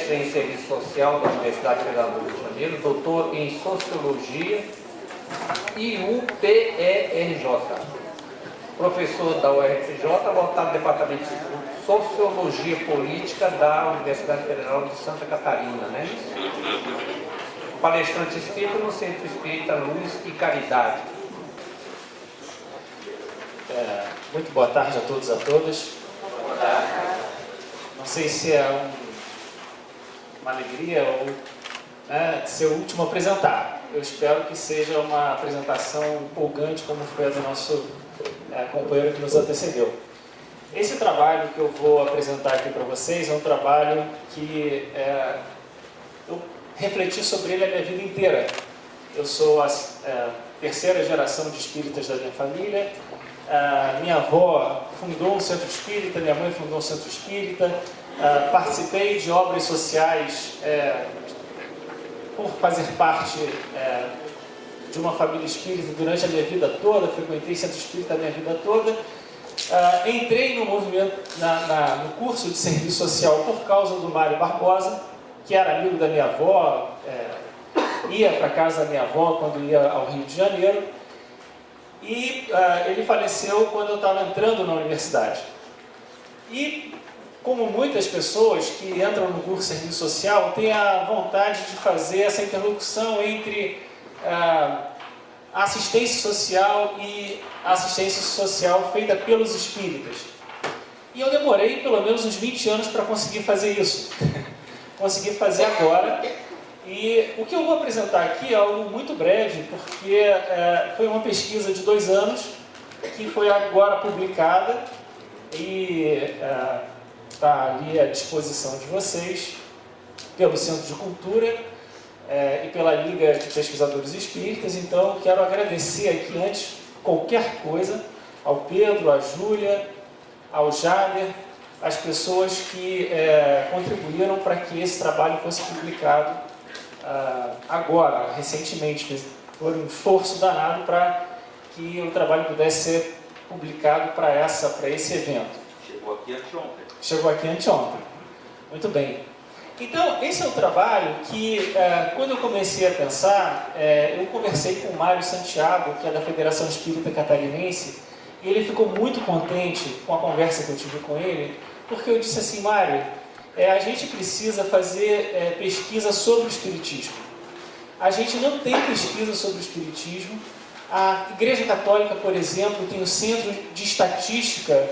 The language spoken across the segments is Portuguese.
mestre em Serviço Social da Universidade Federal do Rio de Janeiro, doutor em Sociologia e UPERJ, professor da UFRJ, voltado ao Departamento de Sociologia Política da Universidade Federal de Santa Catarina, né? Palestrante espírita no Centro Espírita Luz e Caridade. Muito boa tarde a todos e a todas. Não sei se é uma alegria ou ser o último a apresentar. Eu espero que seja uma apresentação empolgante, como foi a do nosso companheiro que nos antecedeu. Esse trabalho que eu vou apresentar aqui para vocês é um trabalho que eu refleti sobre ele a minha vida inteira. Eu sou a terceira geração de espíritas da minha família. Minha avó fundou um centro espírita, minha mãe fundou um centro espírita. Participei de obras sociais por fazer parte de uma família espírita durante a minha vida toda, frequentei centro espírita a minha vida toda. Entrei no movimento, no curso de serviço social por causa do Mário Barbosa, que era amigo da minha avó, ia para a casa da minha avó quando ia ao Rio de Janeiro. E ele faleceu quando eu estava entrando na universidade. E, como muitas pessoas que entram no curso de serviço social, têm a vontade de fazer essa interlocução entre a assistência social e a assistência social feita pelos espíritas. E eu demorei pelo menos uns 20 anos para conseguir fazer isso. Consegui fazer agora. E o que eu vou apresentar aqui é algo muito breve, porque foi uma pesquisa de 2 anos, que foi agora publicada e está ali à disposição de vocês, pelo Centro de Cultura e pela Liga de Pesquisadores Espíritas. Então, quero agradecer aqui, antes de qualquer coisa, ao Pedro, à Júlia, ao Jader, as pessoas que contribuíram para que esse trabalho fosse publicado agora, recentemente. Foi um esforço danado para que o trabalho pudesse ser publicado para esse evento. Chegou aqui anteontem. Chegou aqui anteontem. Muito bem. Então, esse é um trabalho que, quando eu comecei a pensar, eu conversei com o Mário Santiago, que é da Federação Espírita Catarinense, e ele ficou muito contente com a conversa que eu tive com ele, porque eu disse assim: Mário, a gente precisa fazer pesquisa sobre o Espiritismo. A gente não tem pesquisa sobre o Espiritismo. A Igreja Católica, por exemplo, tem um centro de estatística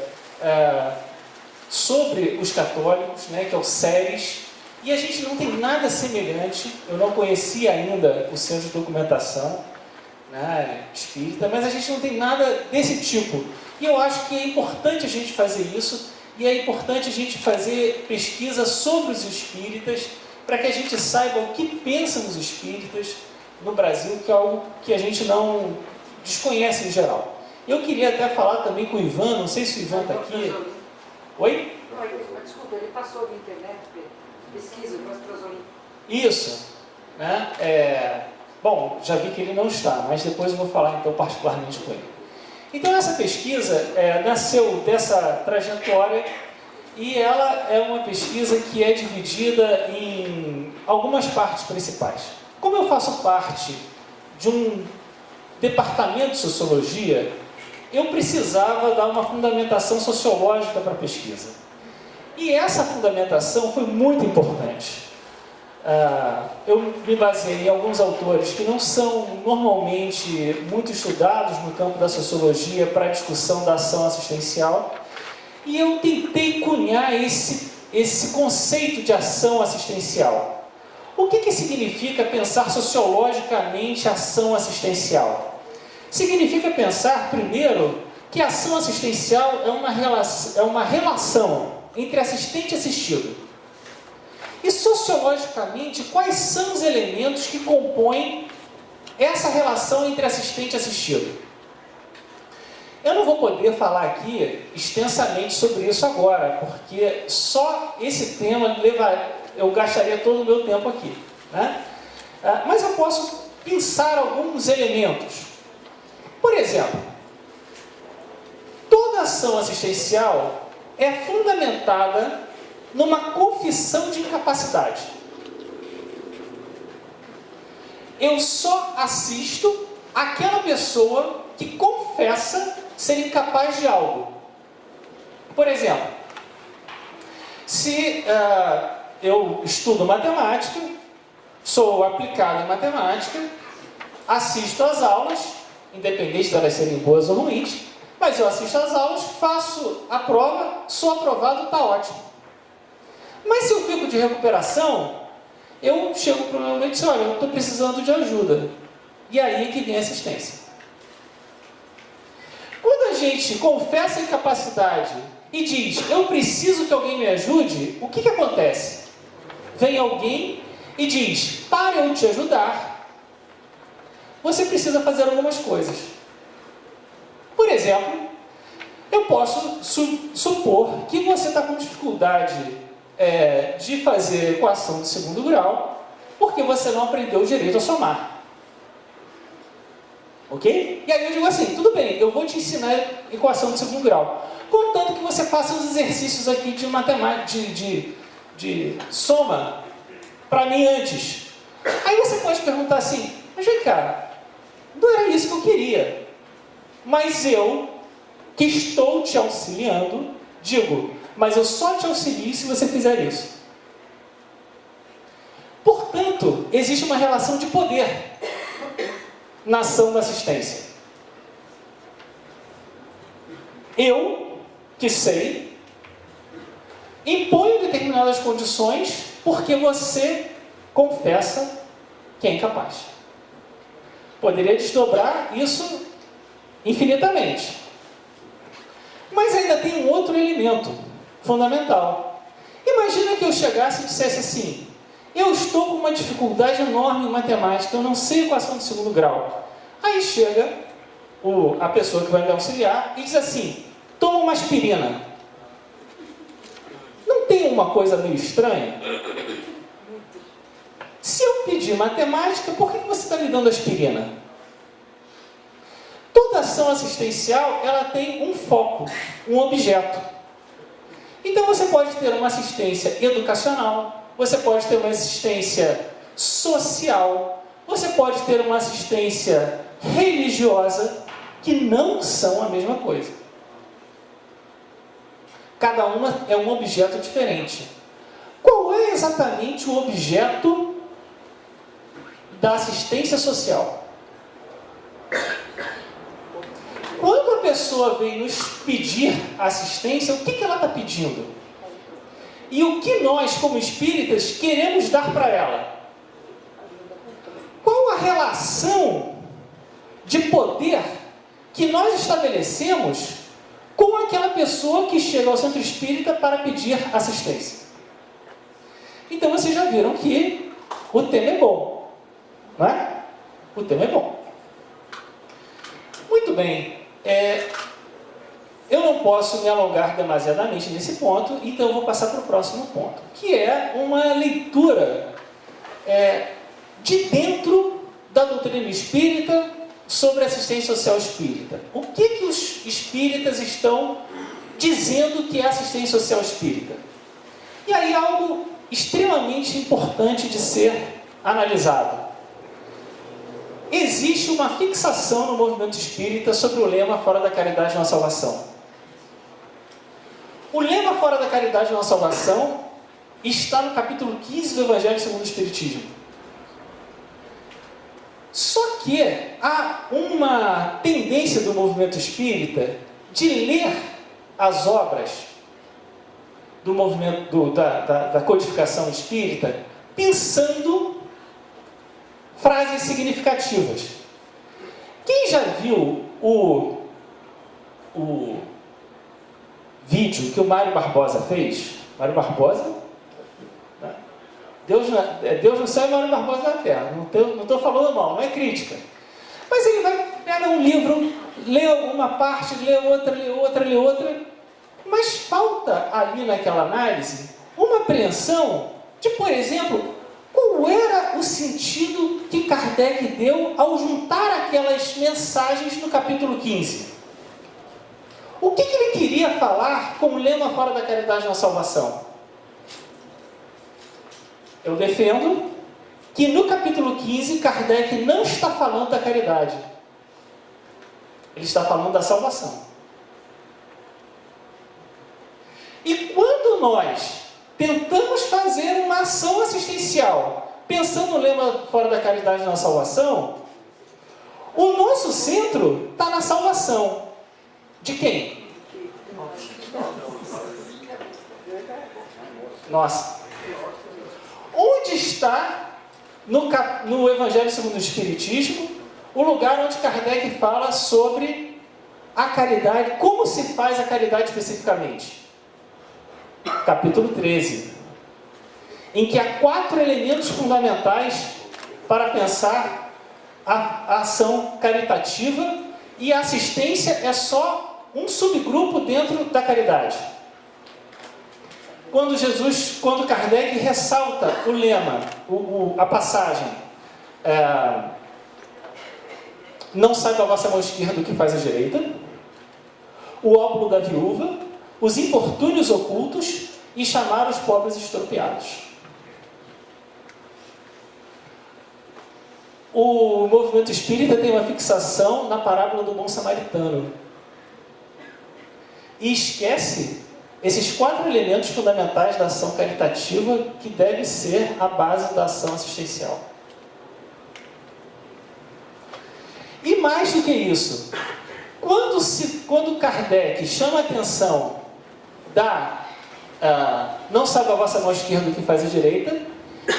sobre os católicos, né, que é o CERES, e a gente não tem nada semelhante. Eu não conhecia ainda o centro de documentação, né, espírita, mas a gente não tem nada desse tipo. E eu acho que é importante a gente fazer isso. E é importante a gente fazer pesquisa sobre os espíritas, para que a gente saiba o que pensam os espíritas no Brasil, que é algo que a gente não desconhece em geral. Eu queria até falar também com o Ivan, não sei se o Ivan está aqui. Oi? Desculpa, ele passou na internet, pesquisa, mas Trozoli. Isso. Né? Bom, já vi que ele não está, mas depois eu vou falar então particularmente com ele. Então, essa pesquisa nasceu dessa trajetória, e ela é uma pesquisa que é dividida em algumas partes principais. Como eu faço parte de um departamento de sociologia, eu precisava dar uma fundamentação sociológica para a pesquisa. E essa fundamentação foi muito importante. Eu me baseei em alguns autores que não são normalmente muito estudados no campo da sociologia para a discussão da ação assistencial, e eu tentei cunhar esse conceito de ação assistencial. O que significa pensar sociologicamente ação assistencial? Significa pensar, primeiro, que a ação assistencial é uma relação entre assistente e assistido. E sociologicamente, quais são os elementos que compõem essa relação entre assistente e assistido? Eu não vou poder falar aqui extensamente sobre isso agora, porque só esse tema eu gastaria todo o meu tempo aqui, né? Mas eu posso pensar alguns elementos. Por exemplo, toda ação assistencial é fundamentada numa confissão de incapacidade. Eu só assisto aquela pessoa que confessa ser incapaz de algo. Por exemplo, se eu estudo matemática, sou aplicado em matemática, assisto às aulas, independente de elas serem boas ou ruins, mas eu assisto às aulas, faço a prova, sou aprovado, está ótimo. Mas se eu fico de recuperação, eu chego para o meu médico e digo, olha, eu estou precisando de ajuda. E aí que vem a assistência. Quando a gente confessa a incapacidade e diz, eu preciso que alguém me ajude, o que acontece? Vem alguém e diz, para eu te ajudar, você precisa fazer algumas coisas. Por exemplo, eu posso supor que você está com dificuldade de fazer equação de segundo grau, porque você não aprendeu direito a somar. Ok? E aí eu digo assim, tudo bem, eu vou te ensinar equação de segundo grau, contanto que você faça os exercícios aqui de matemática, de soma, para mim antes. Aí você pode perguntar assim, mas vem cá, não era isso que eu queria. Mas eu, que estou te auxiliando, digo, mas eu só te auxilio se você fizer isso. Portanto, existe uma relação de poder na ação da assistência. Eu, que sei, imponho determinadas condições porque você confessa que é incapaz. Poderia desdobrar isso infinitamente. Mas ainda tem um outro elemento fundamental. Imagina que eu chegasse e dissesse assim, eu estou com uma dificuldade enorme em matemática, eu não sei equação de segundo grau. Aí chega a pessoa que vai me auxiliar e diz assim, toma uma aspirina. Não tem uma coisa meio estranha? Se eu pedir matemática, por que você está me dando aspirina? Toda ação assistencial, ela tem um foco, um objeto. Então você pode ter uma assistência educacional, você pode ter uma assistência social, você pode ter uma assistência religiosa, que não são a mesma coisa. Cada uma é um objeto diferente. Qual é exatamente o objeto da assistência social? Quando a pessoa vem nos pedir assistência, o que ela está pedindo? E o que nós, como espíritas, queremos dar para ela? Qual a relação de poder que nós estabelecemos com aquela pessoa que chega ao centro espírita para pedir assistência? Então vocês já viram que o tema é bom, não é? O tema é bom. Muito bem. Eu não posso me alongar demasiadamente nesse ponto, então eu vou passar para o próximo ponto, que é uma leitura de dentro da doutrina espírita sobre assistência social espírita. O que os espíritas estão dizendo que é assistência social espírita? E aí algo extremamente importante de ser analisado. Existe uma fixação no movimento espírita sobre o lema fora da caridade não há salvação. O lema fora da caridade não há salvação está no capítulo 15 do Evangelho segundo o Espiritismo. Só que há uma tendência do movimento espírita de ler as obras do movimento da codificação espírita pensando frases significativas. Quem já viu o vídeo que o Mário Barbosa fez? Mário Barbosa? Né? Deus no céu e Mário Barbosa na terra. Não estou falando mal, não é crítica. Mas ele pega um livro, lê alguma parte, lê outra, mas falta ali naquela análise uma apreensão de, por exemplo, qual era o sentido que Kardec deu ao juntar aquelas mensagens no capítulo 15? O que ele queria falar com o lema fora da caridade na salvação? Eu defendo que no capítulo 15, Kardec não está falando da caridade. Ele está falando da salvação. E quando nós tentamos fazer uma ação assistencial, pensando no lema fora da caridade na salvação, o nosso centro está na salvação. De quem? Nossa. Onde está, no Evangelho segundo o Espiritismo, o lugar onde Kardec fala sobre a caridade, como se faz a caridade especificamente? Capítulo 13, em que há 4 elementos fundamentais para pensar a ação caritativa, e a assistência é só um subgrupo dentro da caridade. Quando Kardec ressalta o lema, a passagem, não saiba a vossa mão esquerda o que faz a direita, o óbolo da viúva, os infortúnios ocultos e chamar os pobres estropiados. O movimento espírita tem uma fixação na parábola do bom samaritano e esquece esses 4 elementos fundamentais da ação caritativa, que deve ser a base da ação assistencial. E mais do que isso, quando Kardec chama a atenção não sabe a vossa mão esquerda o que faz a direita,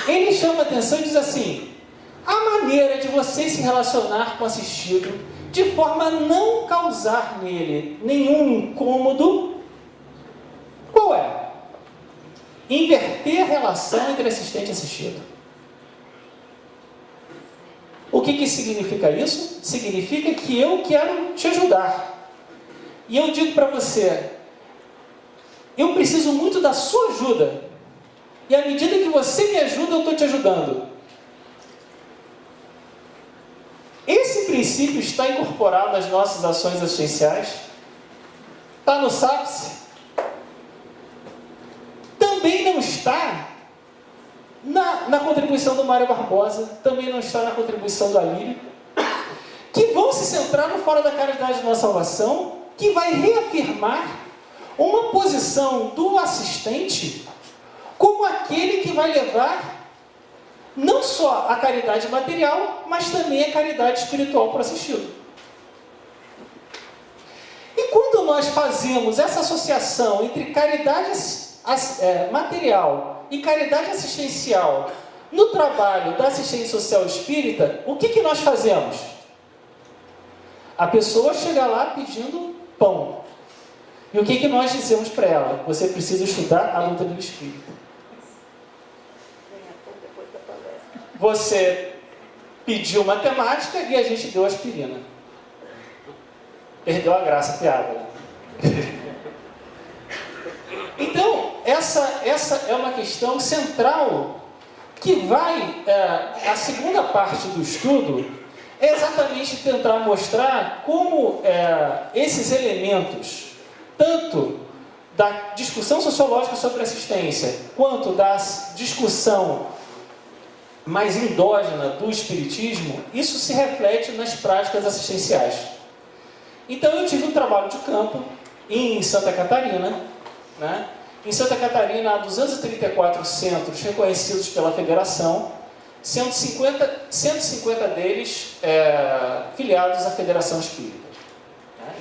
ele chama a atenção e diz assim: a maneira de você se relacionar com o assistido, de forma a não causar nele nenhum incômodo, qual é? Inverter a relação entre assistente e assistido. O que significa isso? Significa que eu quero te ajudar. E eu digo para você, eu preciso muito da sua ajuda. E à medida que você me ajuda, eu estou te ajudando. Esse princípio está incorporado nas nossas ações assistenciais. Está no SAPS. Também não está na contribuição do Mário Barbosa, também não está na contribuição do Alírio, que vão se centrar no fora da caridade na salvação, que vai reafirmar uma posição do assistente como aquele que vai levar não só a caridade material, mas também a caridade espiritual para o assistido. E quando nós fazemos essa associação entre caridade material e caridade assistencial no trabalho da assistência social espírita, o que nós fazemos? A pessoa chega lá pedindo pão. E o que nós dizemos para ela? Você precisa estudar a doutrina do Espírito. Você pediu matemática e a gente deu aspirina. Perdeu a graça, a piada. Então, essa é uma questão central que vai, a segunda parte do estudo é exatamente tentar mostrar como esses elementos, tanto da discussão sociológica sobre assistência, quanto da discussão mais endógena do espiritismo, isso se reflete nas práticas assistenciais. Então eu tive um trabalho de campo em Santa Catarina, né? Em Santa Catarina há 234 centros reconhecidos pela federação, 150 deles filiados à Federação Espírita.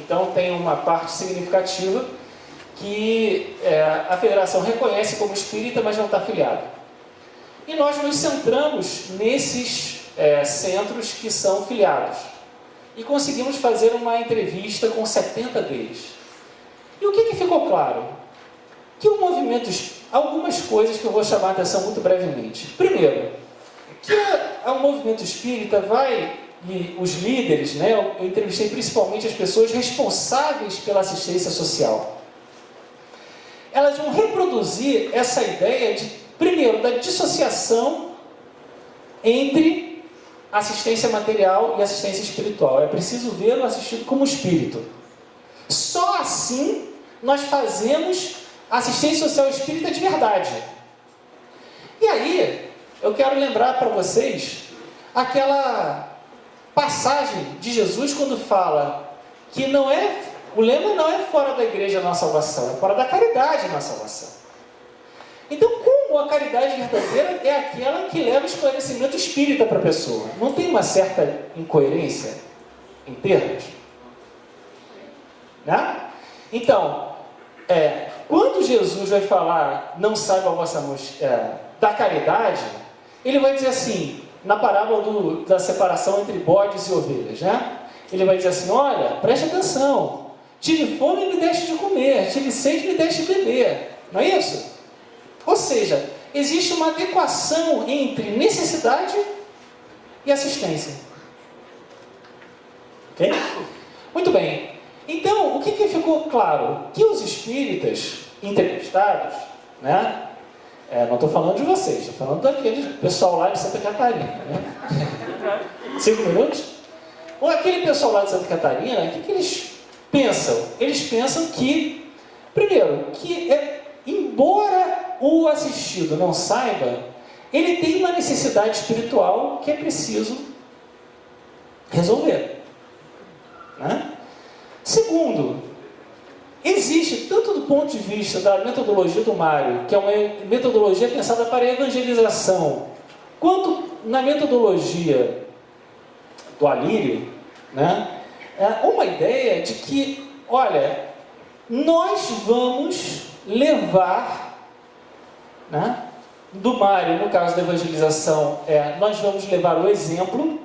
Então tem uma parte significativa que a federação reconhece como espírita, mas não está filiada. E nós nos centramos nesses centros que são filiados. E conseguimos fazer uma entrevista com 70 deles. E o que ficou claro? Que o movimento, algumas coisas que eu vou chamar a atenção muito brevemente. Primeiro, que o movimento espírita e os líderes, né, eu entrevistei principalmente as pessoas responsáveis pela assistência social. Elas vão reproduzir essa ideia primeiro, da dissociação entre assistência material e assistência espiritual. É preciso ver o assistido como espírito. Só assim nós fazemos assistência social espírita de verdade. E aí, eu quero lembrar para vocês aquela passagem de Jesus quando fala que o lema não é fora da igreja na salvação, é fora da caridade na salvação. Então, como a caridade verdadeira é aquela que leva o esclarecimento espírita para a pessoa? Não tem uma certa incoerência em termos? Né? Então, quando Jesus vai falar, não saiba a vossa da caridade, ele vai dizer assim, na parábola da separação entre bodes e ovelhas, né? Ele vai dizer assim, olha, preste atenção, tive fome e me deste de comer, tive sede e me deste de beber, não é isso? Ou seja, existe uma adequação entre necessidade e assistência. Ok? Muito bem. Então, o que ficou claro? Que os espíritas entrevistados, né? Não estou falando de vocês, estou falando daquele pessoal lá de Santa Catarina. Né? 5 minutos? Ou aquele pessoal lá de Santa Catarina, o que eles pensam? Eles pensam que, primeiro, embora o assistido não saiba, ele tem uma necessidade espiritual que é preciso resolver. Né? Segundo, existe, tanto do ponto de vista da metodologia do Mário, que é uma metodologia pensada para a evangelização, quanto na metodologia do Alírio, né, uma ideia de que, olha, nós vamos levar, né, do Mário, no caso da evangelização, nós vamos levar o exemplo,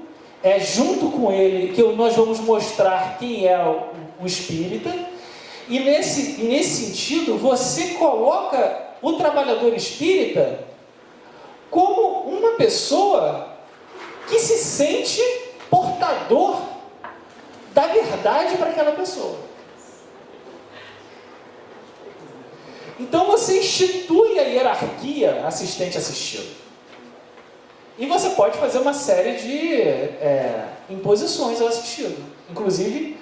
junto com ele, que nós vamos mostrar quem é o espírita, e nesse sentido, você coloca o trabalhador espírita como uma pessoa que se sente portador da verdade para aquela pessoa. Então você institui a hierarquia assistente-assistido. E você pode fazer uma série de imposições ao assistido. Inclusive,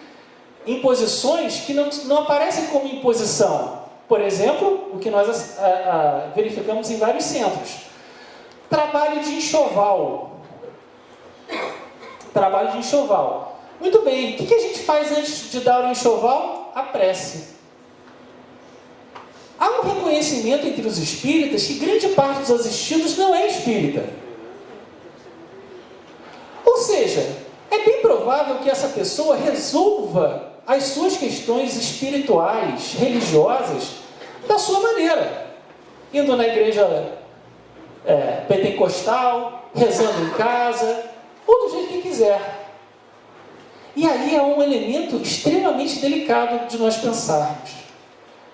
imposições que não aparecem como imposição. Por exemplo, o que nós verificamos em vários centros. Trabalho de enxoval. Trabalho de enxoval. Muito bem, o que a gente faz antes de dar o enxoval? A prece. Há um reconhecimento entre os espíritas que grande parte dos assistidos não é espírita. Ou seja, é bem provável que essa pessoa resolva as suas questões espirituais, religiosas, da sua maneira. Indo na igreja pentecostal, rezando em casa, ou do jeito que quiser. E aí é um elemento extremamente delicado de nós pensarmos.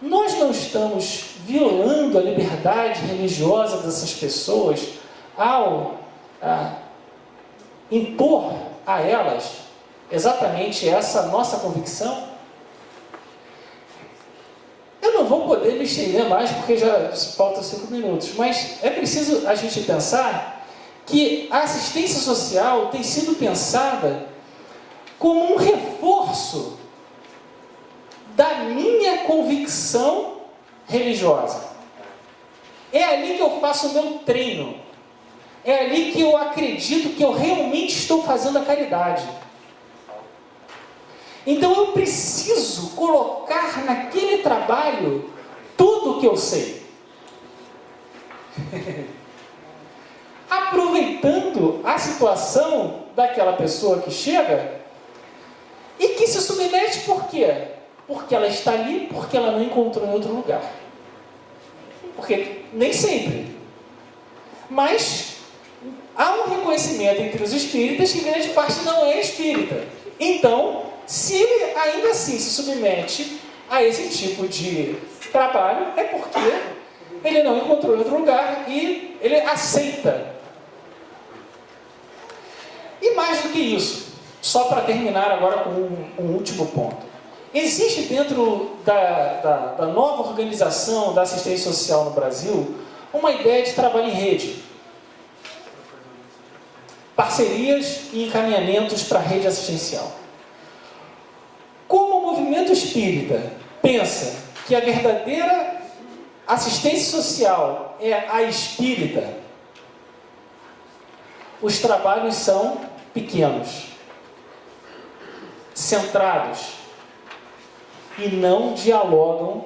Nós não estamos violando a liberdade religiosa dessas pessoas ao impor a elas exatamente essa nossa convicção? Eu não vou poder me estender mais porque já faltam 5 minutos, mas é preciso a gente pensar que a assistência social tem sido pensada como um reforço da minha convicção religiosa. É ali que eu faço o meu treino. É ali que eu acredito que eu realmente estou fazendo a caridade. Então eu preciso colocar naquele trabalho tudo o que eu sei. Aproveitando a situação daquela pessoa que chega e que se submete por quê? Porque ela está ali, porque ela não encontrou em outro lugar. Porque nem sempre. Mas há um reconhecimento entre os espíritas que grande parte não é espírita. Então, se ele ainda assim se submete a esse tipo de trabalho, é porque ele não encontrou em outro lugar e ele aceita. E mais do que isso, só para terminar agora com um último ponto. Existe dentro da nova organização da assistência social no Brasil uma ideia de trabalho em rede. Parcerias e encaminhamentos para a rede assistencial. Como o movimento espírita pensa que a verdadeira assistência social é a espírita, os trabalhos são pequenos, centrados e não dialogam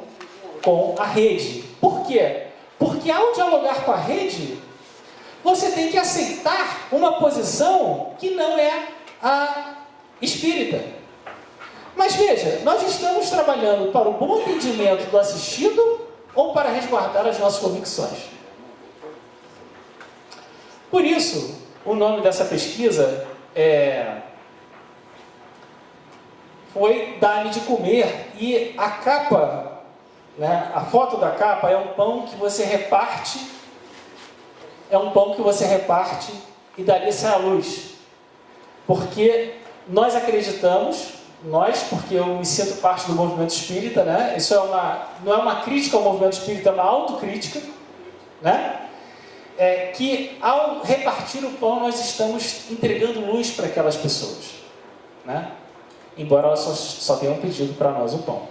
com a rede. Por quê? Porque ao dialogar com a rede, você tem que aceitar uma posição que não é a espírita. Mas veja, nós estamos trabalhando para o bom entendimento do assistido ou para resguardar as nossas convicções? Por isso, o nome dessa pesquisa foi Dá-lhe de comer, e a capa, né, a foto da capa é um pão que você reparte, e dali sai a luz. Porque nós acreditamos, porque eu me sinto parte do movimento espírita, né? Isso não é uma crítica ao movimento espírita, é uma autocrítica, né? Que ao repartir o pão nós estamos entregando luz para aquelas pessoas, né? Embora elas só tenham pedido para nós o pão.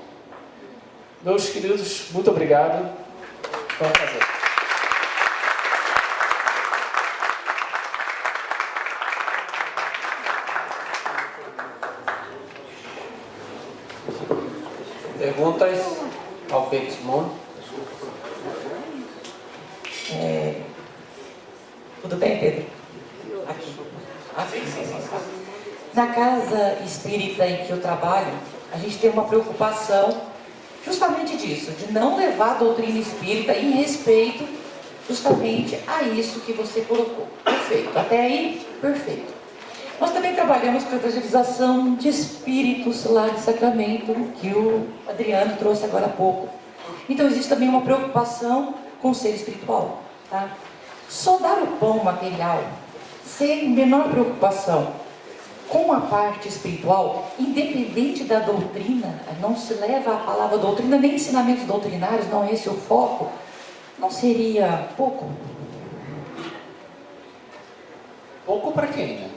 Meus queridos, muito obrigado. Foi um prazer. Perguntas ao Pedro Simone? Tudo bem, Pedro? Aqui. Sim. Na casa espírita em que eu trabalho, a gente tem uma preocupação justamente disso, de não levar a doutrina espírita em respeito justamente a isso que você colocou. Perfeito. Até aí, perfeito. Nós também trabalhamos com a evangelização de espíritos lá de Sacramento, que o Adriano trouxe agora há pouco. Então existe também uma preocupação com o ser espiritual, tá? Só dar o pão material, sem menor preocupação com a parte espiritual, independente da doutrina, não se leva a palavra doutrina, nem ensinamentos doutrinários, não é esse o foco, não seria pouco? Pouco para quem, né?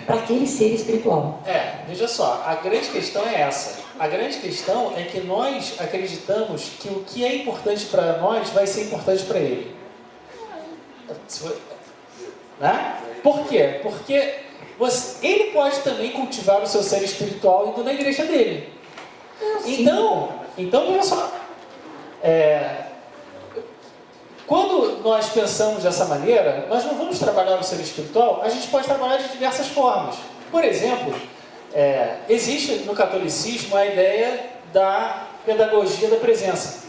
Para aquele ser espiritual. Veja só, a grande questão é essa. A grande questão é que nós acreditamos que o que é importante para nós vai ser importante para ele. Né? Por quê? Porque ele pode também cultivar o seu ser espiritual indo na igreja dele. Então veja só. Quando nós pensamos dessa maneira, nós não vamos trabalhar o ser espiritual, a gente pode trabalhar de diversas formas. Por exemplo, existe no catolicismo a ideia da pedagogia da presença,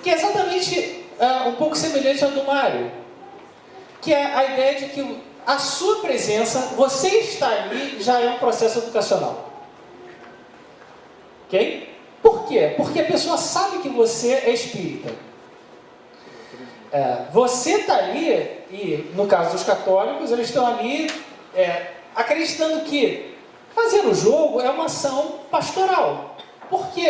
que é exatamente um pouco semelhante ao do Mário, que é a ideia de que a sua presença, você estar ali, já é um processo educacional. Ok? Por quê? Porque a pessoa sabe que você é espírita. Você está ali, e no caso dos católicos, eles estão ali acreditando que fazer o jogo é uma ação pastoral. Porque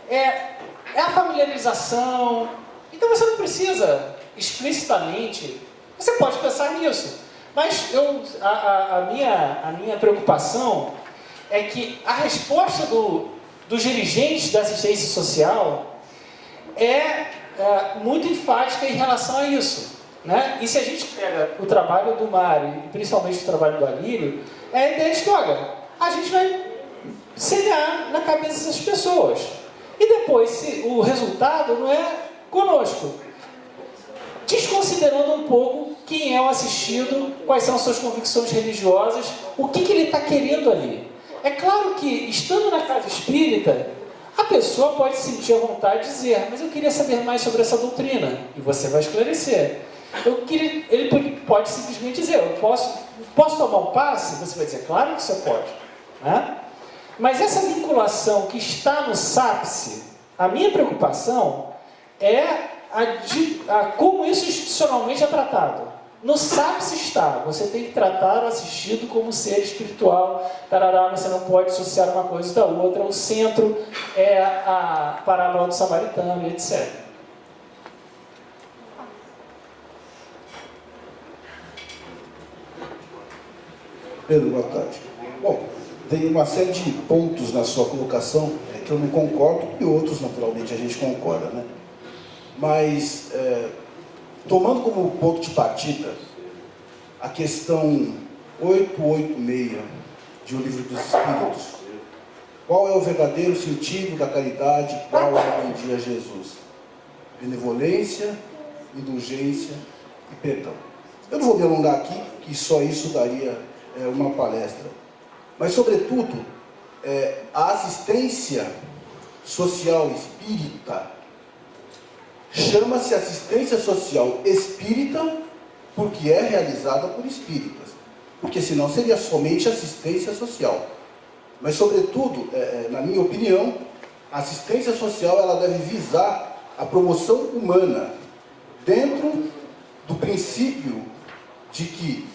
é a familiarização. Então você não precisa explicitamente, você pode pensar nisso. Mas a minha preocupação é que a resposta dos dirigentes da assistência social é muito enfática em relação a isso, né? E se a gente pega o trabalho do Mário, e principalmente o trabalho do Alírio, é a ideia de que, olha, a gente vai semear na cabeça dessas pessoas. E depois, o resultado não é conosco. Desconsiderando um pouco quem é o assistido, quais são as suas convicções religiosas, o que ele está querendo ali. É claro que, estando na casa espírita, a pessoa pode sentir a vontade de dizer, mas eu queria saber mais sobre essa doutrina, e você vai esclarecer. Ele pode simplesmente dizer, eu posso tomar um passe? Você vai dizer, claro que você pode. Né? Mas essa vinculação que está no SAPSE, a minha preocupação é como isso institucionalmente é tratado. No SAPSE está, você tem que tratar o assistido como ser espiritual, tarará, você não pode associar uma coisa da outra, o centro é a parábola do samaritano, etc. Pedro, boa tarde. Bom, tem uma série de pontos na sua colocação que eu não concordo e outros, naturalmente, a gente concorda, né? Mas, tomando como ponto de partida a questão 886 de O Livro dos Espíritos. Qual é o verdadeiro sentido da caridade? Qual aprendi a Jesus? Benevolência, indulgência e perdão. Eu não vou me alongar aqui, que só isso daria uma palestra. Mas, sobretudo, a assistência social espírita chama-se assistência social espírita porque é realizada por espíritas. Porque senão seria somente assistência social. Mas, sobretudo, na minha opinião, a assistência social ela deve visar a promoção humana dentro do princípio de que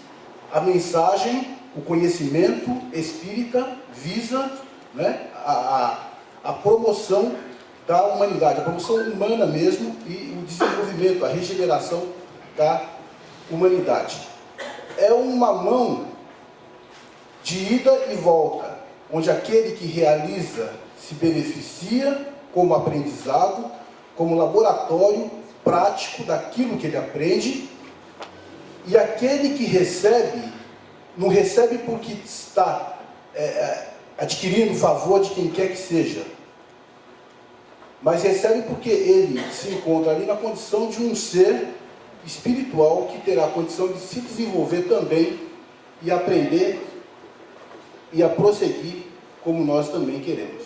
a mensagem, o conhecimento espírita visa, né, a promoção da humanidade, a promoção humana mesmo e o desenvolvimento, a regeneração da humanidade. É uma mão de ida e volta, onde aquele que realiza se beneficia como aprendizado, como laboratório prático daquilo que ele aprende, e aquele que recebe, não recebe porque está adquirindo o favor de quem quer que seja, mas recebe porque ele se encontra ali na condição de um ser espiritual que terá a condição de se desenvolver também e aprender e a prosseguir como nós também queremos.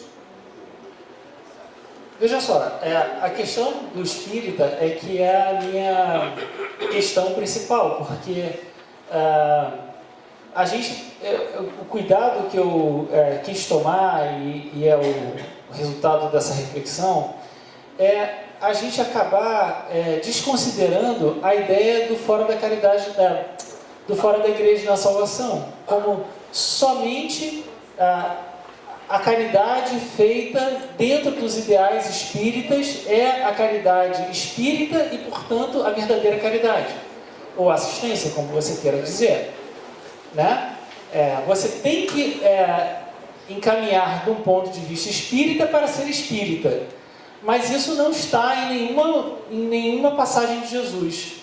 Veja só, a questão do espírita é que é a minha questão principal, porque o cuidado que eu quis tomar e é o resultado dessa reflexão é a gente acabar desconsiderando a ideia do fora da caridade, do fora da igreja na salvação, como somente a caridade feita dentro dos ideais espíritas é a caridade espírita e, portanto, a verdadeira caridade, ou assistência, como você queira dizer, né? Você tem que encaminhar de um ponto de vista espírita para ser espírita, mas isso não está em nenhuma passagem de Jesus.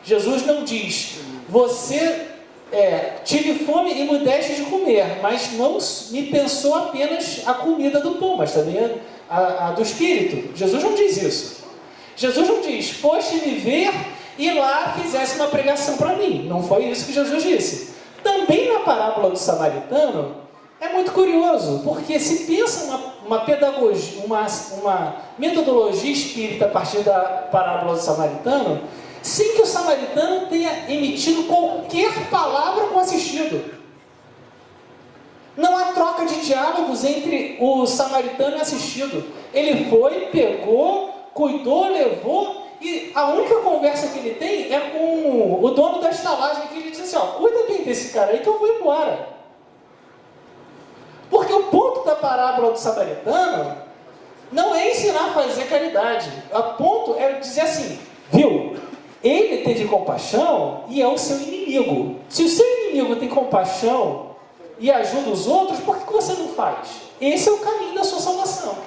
Jesus não diz, você tive fome e me deste de comer, mas não me pensou apenas a comida do pão, mas também a do espírito. Jesus não diz isso. Jesus não diz, foste me ver e lá fizesse uma pregação para mim. Não foi isso que Jesus disse. Também na parábola do samaritano, é muito curioso, porque se pensa uma pedagogia, uma metodologia espírita a partir da parábola do samaritano, sem que o samaritano tenha emitido qualquer palavra com o assistido. Não há troca de diálogos entre o samaritano e o assistido. Ele foi, pegou, cuidou, levou, e a única conversa que ele tem é com o dono da estalagem, que ele diz assim, cuida bem desse cara aí que eu vou embora. Porque o ponto da parábola do samaritano não é ensinar a fazer caridade. O ponto é dizer assim, viu? Ele teve compaixão e é o seu inimigo. Se o seu inimigo tem compaixão e ajuda os outros, por que você não faz? Esse é o caminho da sua salvação.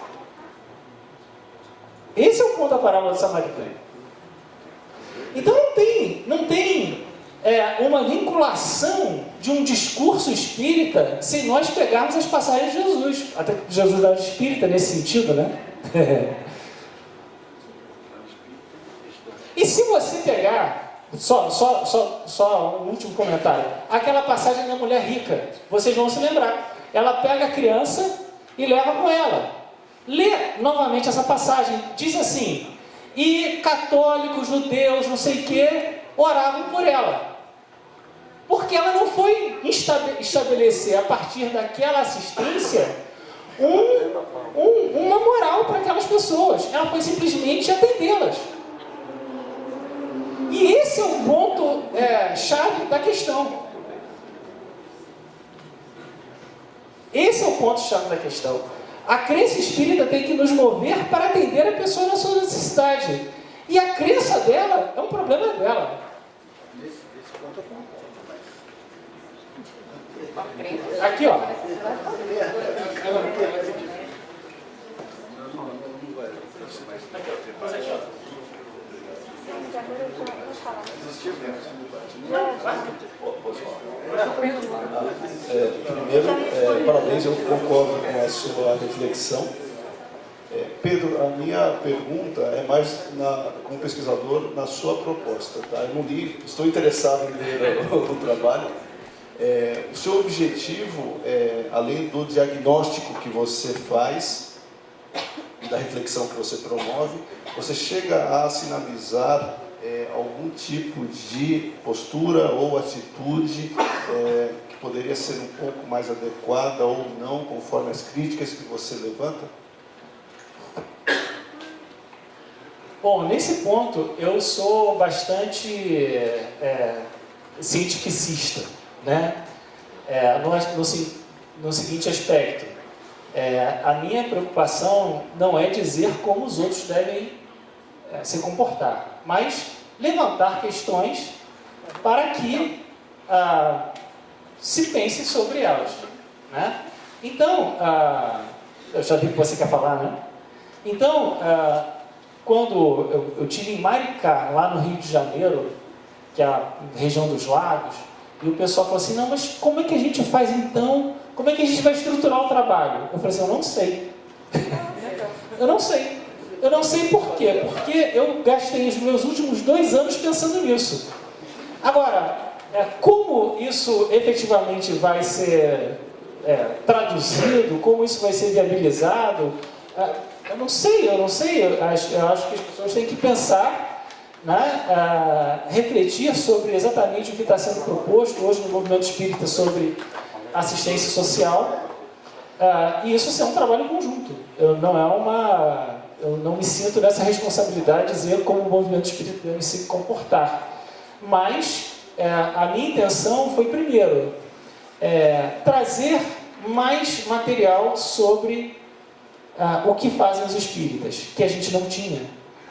Esse é o ponto da parábola do samaritano. Então não tem uma vinculação de um discurso espírita se nós pegarmos as passagens de Jesus. Até Jesus era espírita nesse sentido, né? E se você pegar, só um último comentário, aquela passagem da mulher rica, vocês vão se lembrar. Ela pega a criança e leva com ela. Lê novamente essa passagem, diz assim, e católicos, judeus, não sei o que, oravam por ela. Porque ela não foi estabelecer, a partir daquela assistência, uma moral para aquelas pessoas. Ela foi simplesmente atendê-las. E esse é o ponto chave da questão. Esse é o ponto chave da questão. A crença espírita tem que nos mover para atender a pessoa na sua necessidade. E a crença dela é um problema dela. Aqui, ó. Primeiro, parabéns, eu concordo com a sua reflexão. Pedro, a minha pergunta é mais, como pesquisador, na sua proposta. Tá? Eu não li, estou interessado em ler o trabalho. O seu objetivo, além do diagnóstico que você faz, e da reflexão que você promove, você chega a sinalizar algum tipo de postura ou atitude que poderia ser um pouco mais adequada ou não, conforme as críticas que você levanta? Bom, nesse ponto eu sou bastante cientificista, né? No seguinte aspecto, a minha preocupação não é dizer como os outros devem se comportar, mas levantar questões para que se pense sobre elas, né? Então, eu já vi que você quer falar, né? Então, quando eu estive em Maricá, lá no Rio de Janeiro, que é a região dos lagos, e o pessoal falou assim, não, mas como é que a gente faz então? Como é que a gente vai estruturar o trabalho? Eu falei assim, eu não sei. Eu não sei. Eu não sei por quê. Porque eu gastei os meus últimos 2 anos pensando nisso. Agora, como isso efetivamente vai ser traduzido, como isso vai ser viabilizado, eu não sei. Eu acho que as pessoas têm que pensar, né, refletir sobre exatamente o que está sendo proposto hoje no movimento espírita sobre assistência social, e isso ser um trabalho conjunto. Eu não me sinto nessa responsabilidade de dizer como o movimento espírita deve se comportar. Mas a minha intenção foi, primeiro, trazer mais material sobre o que fazem os espíritas, que a gente não tinha.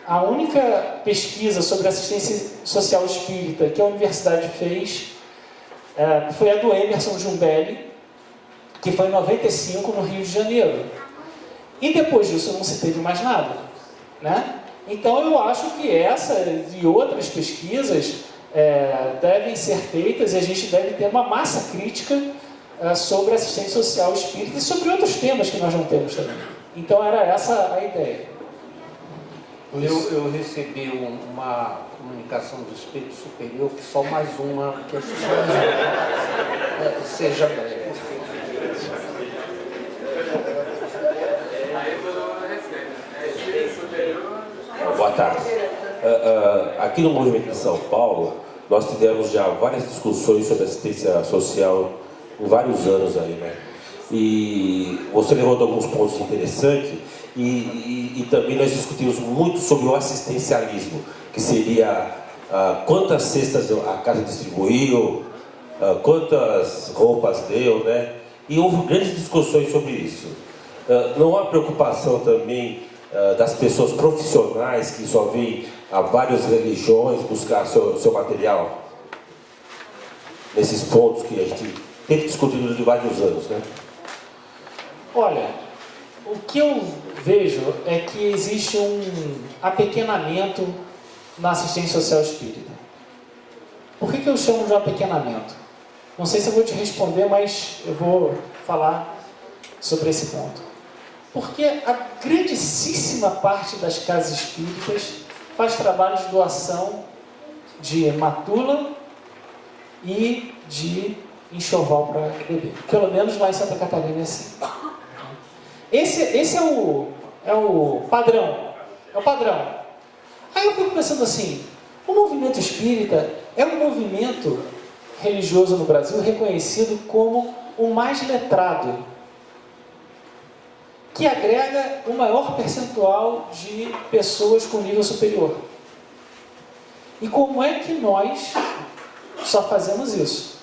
A única pesquisa sobre assistência social espírita que a universidade fez foi a do Emerson Jumbelli, que foi em 95 no Rio de Janeiro. E depois disso não se teve mais nada, né? Então eu acho que essa e outras pesquisas devem ser feitas, e a gente deve ter uma massa crítica sobre assistência social espírita e sobre outros temas que nós não temos também. Então era essa a ideia. Eu recebi uma comunicação do Espírito Superior, que só mais uma questão seja breve. Boa tarde. Aqui no Movimento de São Paulo, nós tivemos já várias discussões sobre assistência social em vários anos aí, né? E você levantou alguns pontos interessantes e também nós discutimos muito sobre o assistencialismo, que seria quantas cestas a casa distribuiu, quantas roupas deu, né? E houve grandes discussões sobre isso. Não há preocupação também das pessoas profissionais que só vêm a várias religiões buscar seu material? Nesses pontos que a gente tem discutido durante vários anos, né? Olha, o que eu vejo é que existe um apequenamento na assistência social espírita. Por que eu chamo de apequenamento? Não sei se eu vou te responder, mas eu vou falar sobre esse ponto. Porque a grandíssima parte das casas espíritas faz trabalho de doação de matula e de enxoval para bebê. Pelo menos lá em Santa Catarina é assim. Esse é o padrão. É o padrão. Aí eu fico pensando assim, o movimento espírita é um movimento religioso no Brasil reconhecido como o mais letrado, que agrega o maior percentual de pessoas com nível superior. E como é que nós só fazemos isso?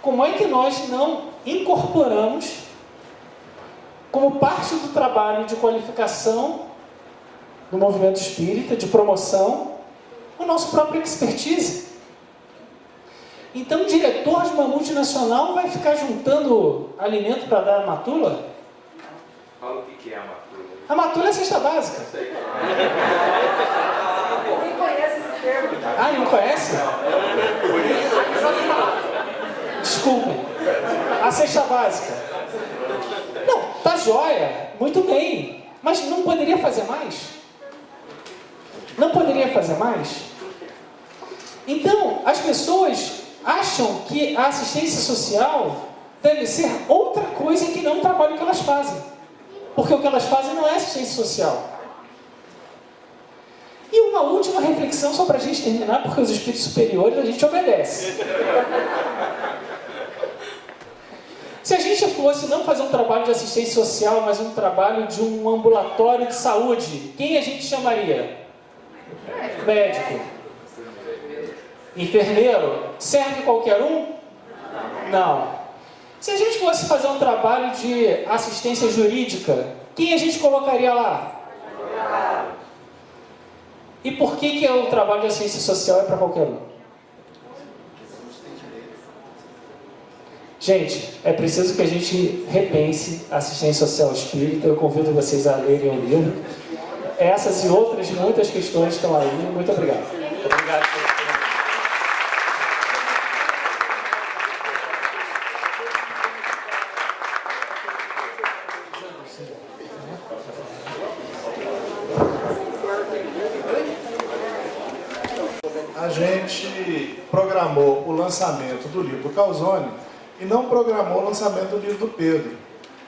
Como é que nós não incorporamos, como parte do trabalho de qualificação do movimento espírita, de promoção, o nosso próprio expertise? Então, o diretor de uma multinacional vai ficar juntando alimento para dar a matula? Fala o que é a matula. A matula é a cesta básica. Quem conhece esse Ah, não conhece? Desculpem. A cesta básica. Não, tá joia. Muito bem. Mas não poderia fazer mais? Não poderia fazer mais? Então, as pessoas acham que a assistência social deve ser outra coisa que não o trabalho que elas fazem. Porque o que elas fazem não é assistência social. E uma última reflexão só para a gente terminar, porque os espíritos superiores a gente obedece. Se a gente fosse não fazer um trabalho de assistência social, mas um trabalho de um ambulatório de saúde, quem a gente chamaria? Médico. Enfermeiro? Serve qualquer um? Não. Se a gente fosse fazer um trabalho de assistência jurídica, quem a gente colocaria lá? E por que o trabalho de assistência social é para qualquer um? Gente, é preciso que a gente repense a assistência social espírita. Eu convido vocês a lerem o livro. Essas e outras muitas questões estão aí. Muito obrigado. Obrigado. A gente programou o lançamento do livro do Calzone e não programou o lançamento do livro do Pedro.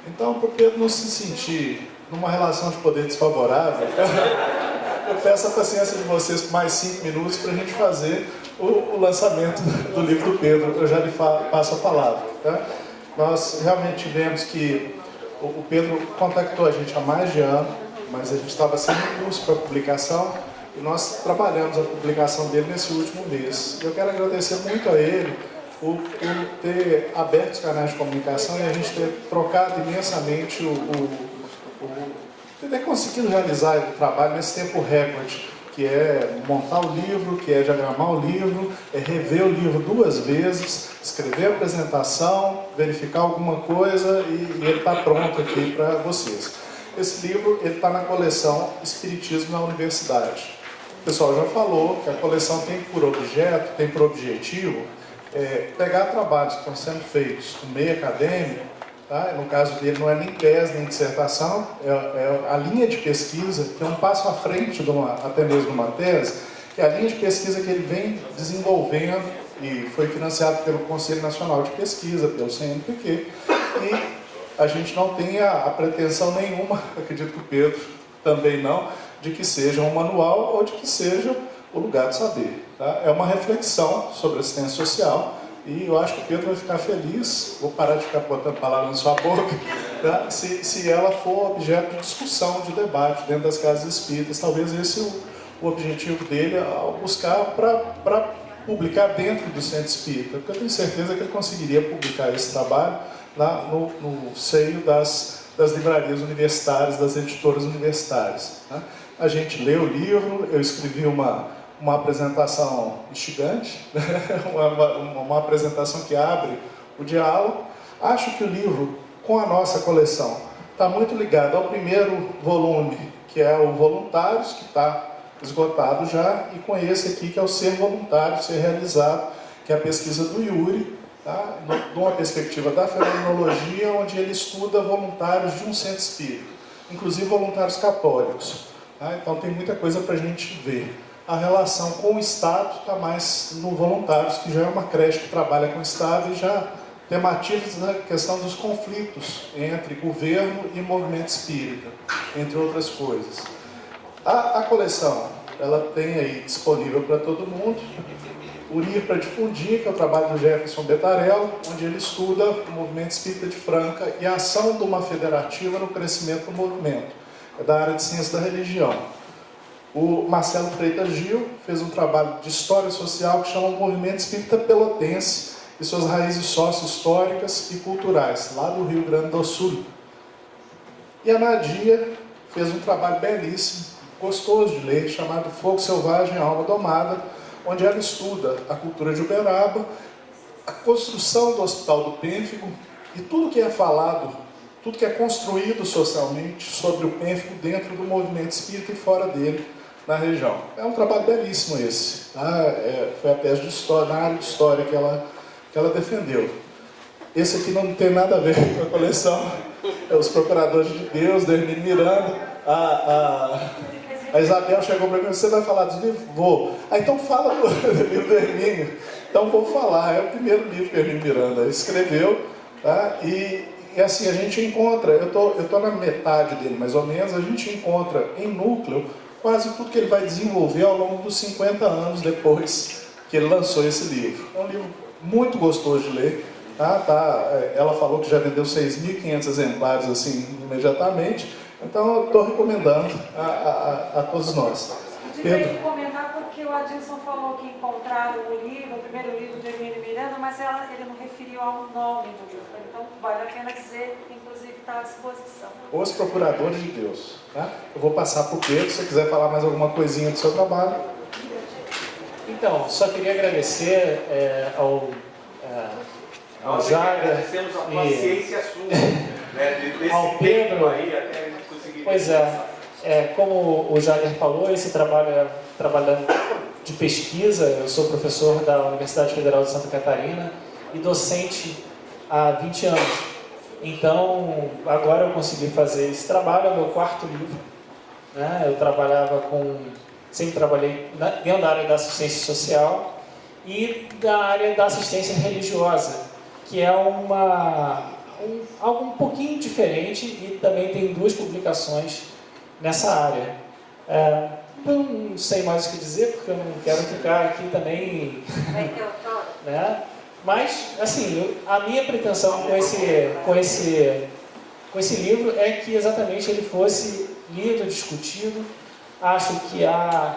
Então, para o Pedro não se sentir numa relação de poder desfavorável, eu peço a paciência de vocês por mais 5 minutos para a gente fazer o lançamento do livro do Pedro. Eu já lhe passo a palavra. Tá? Nós realmente tivemos que... O Pedro contactou a gente há mais de ano, mas a gente estava sem recurso para a publicação. E nós trabalhamos a publicação dele nesse último mês. Eu quero agradecer muito a ele por ter aberto os canais de comunicação e a gente ter trocado imensamente ter conseguido realizar o trabalho nesse tempo recorde, que é montar o livro, que é diagramar o livro, é rever o livro 2 vezes, escrever a apresentação, verificar alguma coisa e ele está pronto aqui para vocês. Esse livro está na coleção Espiritismo na Universidade. O pessoal já falou que a coleção tem por objeto, tem por objetivo pegar trabalhos que estão sendo feitos no meio acadêmico, tá? No caso dele não é nem tese, nem dissertação, é a linha de pesquisa, que é um passo à frente, até mesmo uma tese, que é a linha de pesquisa que ele vem desenvolvendo e foi financiado pelo Conselho Nacional de Pesquisa, pelo CNPq, e a gente não tem a pretensão nenhuma, acredito que o Pedro também não, de que seja um manual ou de que seja o lugar de saber. Tá? É uma reflexão sobre assistência social e eu acho que o Pedro vai ficar feliz, vou parar de ficar botando palavras na sua boca, tá? se ela for objeto de discussão, de debate dentro das casas espíritas. Talvez esse o objetivo dele ao buscar para publicar dentro do centro espírita, porque eu tenho certeza que ele conseguiria publicar esse trabalho lá no seio das livrarias universitárias, das editoras universitárias. Né? A gente lê o livro, eu escrevi uma apresentação instigante, uma apresentação que abre o diálogo. Acho que o livro, com a nossa coleção, está muito ligado ao primeiro volume, que é o Voluntários, que está esgotado já, e com esse aqui, que é o Ser Voluntário, Ser Realizado, que é a pesquisa do Yuri, tá? De uma perspectiva da fenomenologia, onde ele estuda voluntários de um centro espírita, inclusive voluntários católicos. Tá? Então tem muita coisa para a gente ver. A relação com o Estado está mais no Voluntários, que já é uma creche que trabalha com o Estado e já tematiza a questão dos conflitos entre governo e movimento espírita, entre outras coisas. A coleção, ela tem aí disponível para todo mundo. Unir para Difundir, que é o trabalho do Jefferson Bettarello, onde ele estuda o movimento espírita de Franca e a ação de uma federativa no crescimento do movimento. É da área de ciência da religião. O Marcelo Freitas Gil fez um trabalho de história social que chama o Movimento Espírita Pelotense e suas raízes sócio-históricas e culturais, lá do Rio Grande do Sul. E a Nadia fez um trabalho belíssimo, gostoso de ler, chamado Fogo Selvagem, Alma Domada, onde ela estuda a cultura de Uberaba, a construção do Hospital do Pênfigo e tudo que é falado, tudo que é construído socialmente sobre o Pênfigo dentro do movimento espírita e fora dele, na região. É um trabalho belíssimo esse. Tá? Foi a tese de história, na área de história que ela defendeu. Esse aqui não tem nada a ver com a coleção. É Os Procuradores de Deus, da Hermínio Miranda. A Isabel chegou para mim: você vai falar dos livros? Vou. Então fala do livro do Hermínio. Então vou falar. É o primeiro livro que Hermínio Miranda escreveu. Tá? E assim, a gente encontra, eu tô na metade dele mais ou menos, a gente encontra em núcleo quase tudo que ele vai desenvolver ao longo dos 50 anos depois que ele lançou esse livro. É um livro muito gostoso de ler. Ela falou que já vendeu 6.500 exemplares assim, imediatamente. Então eu estou recomendando a todos nós. Devia recomendar porque o Adilson falou que encontraram o livro, o primeiro livro de Hermínio Miranda, mas ele não referiu ao nome do livro. Então vale a pena dizer que inclusive está à disposição. Os Procuradores de Deus. Tá? Eu vou passar para o Pedro, se você quiser falar mais alguma coisinha do seu trabalho. Então, só queria agradecer ao Jader Agradecemos a paciência sua, né, desse ao Pedro. tempo aí até a gente conseguir. Pois como o Jader falou, esse trabalho é trabalho de pesquisa. Eu sou professor da Universidade Federal de Santa Catarina e docente há 20 anos. Então, agora eu consegui fazer esse trabalho, é o meu 4º livro. Né? Eu sempre trabalhei dentro da área da assistência social e da área da assistência religiosa, que é algo um pouquinho diferente, e também tem 2 publicações nessa área. Eu não sei mais o que dizer, porque eu não quero ficar aqui também, né? Mas, assim, a minha pretensão com esse livro é que exatamente ele fosse lido, discutido. Acho que há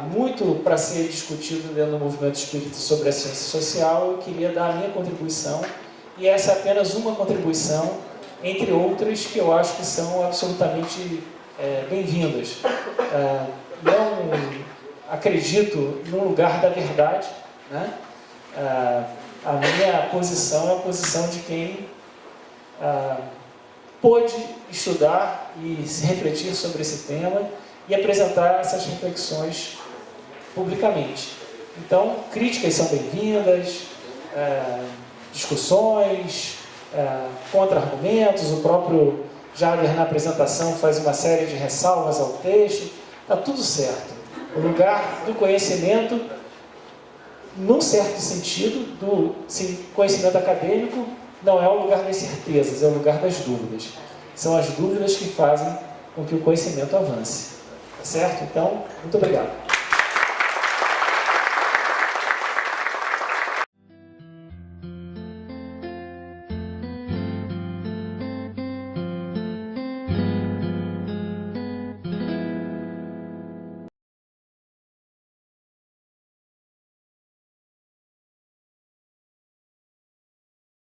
muito para ser discutido dentro do movimento espírita sobre a ciência social. Eu queria dar a minha contribuição, e essa é apenas uma contribuição, entre outras que eu acho que são absolutamente bem-vindas. Não acredito no lugar da verdade, né? A minha posição é a posição de quem pôde estudar e se refletir sobre esse tema e apresentar essas reflexões publicamente. Então, críticas são bem-vindas, discussões, contra-argumentos. O próprio Jader, na apresentação, faz uma série de ressalvas ao texto. Está tudo certo. O lugar do conhecimento, num certo sentido, do conhecimento acadêmico, não é o lugar das certezas, é o lugar das dúvidas. São as dúvidas que fazem com que o conhecimento avance. Tá certo? Então, muito obrigado.